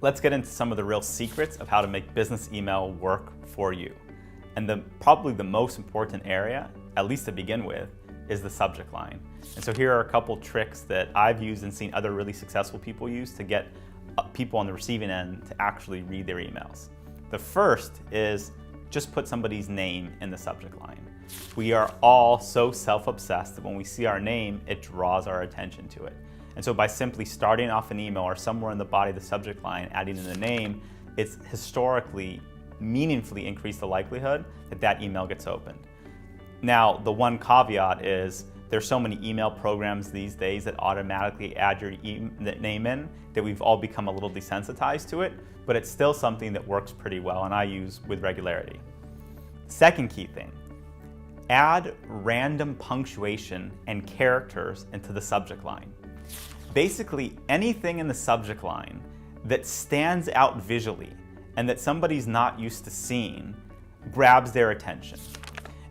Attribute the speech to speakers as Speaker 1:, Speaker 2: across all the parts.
Speaker 1: Let's get into some of the real secrets of how to make business email work for you. And probably the most important area, at least to begin with, is the subject line. And so here are a couple tricks that I've used and seen other really successful people use to get people on the receiving end to actually read their emails. The first is just put somebody's name in the subject line. We are all so self-obsessed that when we see our name, it draws our attention to it. And so by simply starting off an email or somewhere in the body of the subject line, adding in the name, it's historically meaningfully increased the likelihood that that email gets opened. Now, the one caveat is there's so many email programs these days that automatically add your name in that we've all become a little desensitized to it, but it's still something that works pretty well and I use with regularity. Second key thing, add random punctuation and characters into the subject line. Basically, anything in the subject line that stands out visually and that somebody's not used to seeing grabs their attention.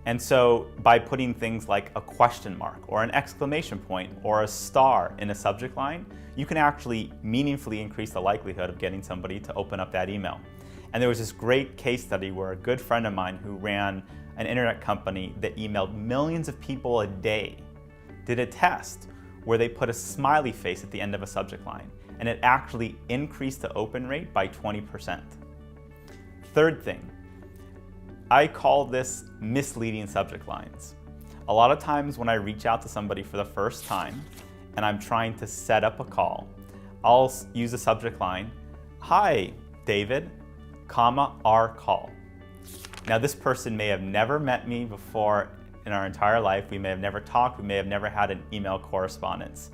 Speaker 1: And so by putting things like a question mark or an exclamation point or a star in a subject line, you can actually meaningfully increase the likelihood of getting somebody to open up that email. And there was this great case study where a good friend of mine who ran an internet company that emailed millions of people a day did a test where they put a smiley face at the end of a subject line, and it actually increased the open rate by 20%. Third thing, I call this misleading subject lines. A lot of times when I reach out to somebody for the first time and I'm trying to set up a call, I'll use a subject line, "Hi, David, our call." Now this person may have never met me before in our entire life. We may have never talked, we may have never had an email correspondence.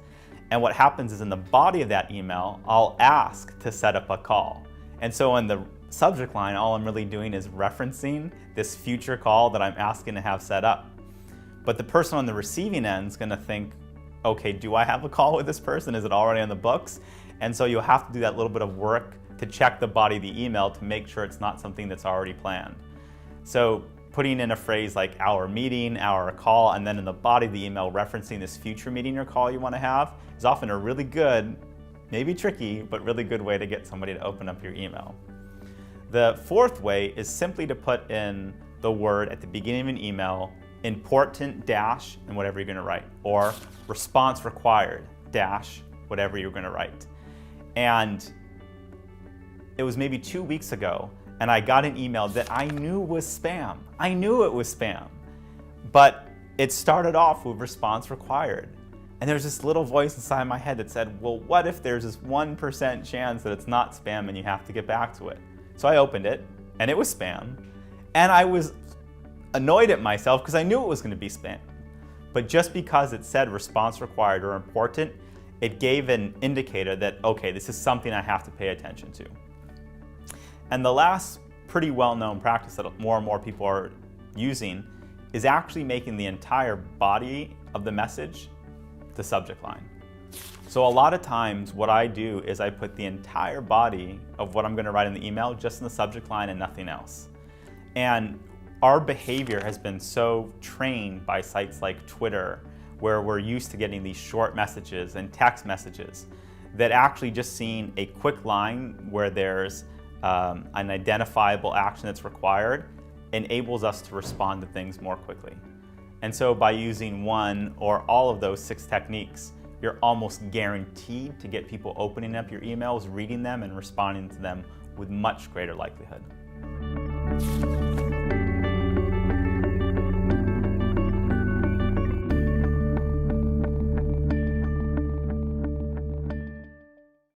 Speaker 1: And what happens is in the body of that email, I'll ask to set up a call. And so in the subject line, all I'm really doing is referencing this future call that I'm asking to have set up. But the person on the receiving end is gonna think, okay, do I have a call with this person? Is it already on the books? And so you'll have to do that little bit of work to check the body of the email to make sure it's not something that's already planned. So putting in a phrase like our meeting, our call, and then in the body of the email referencing this future meeting or call you want to have is often a really good, maybe tricky, but really good way to get somebody to open up your email. The fourth way is simply to put in the word at the beginning of an email, important dash, and whatever you're going to write, or response required dash, whatever you're going to write. And it was maybe 2 weeks ago, and I got an email that I knew was spam. I knew it was spam, but it started off with response required. And there's this little voice inside my head that said, well, what if there's this 1% chance that it's not spam and you have to get back to it? So I opened it, and it was spam, and I was annoyed at myself because I knew it was going to be spam. But just because it said response required or important, it gave an indicator that, okay, this is something I have to pay attention to. And the last pretty well-known practice that more and more people are using is actually making the entire body of the message the subject line. So a lot of times what I do is I put the entire body of what I'm going to write in the email just in the subject line and nothing else. And our behavior has been so trained by sites like Twitter, where we're used to getting these short messages and text messages, that actually just seeing a quick line where there's an identifiable action that's required enables us to respond to things more quickly. And so by using one or all of those 6 techniques, you're almost guaranteed to get people opening up your emails, reading them, and responding to them with much greater likelihood.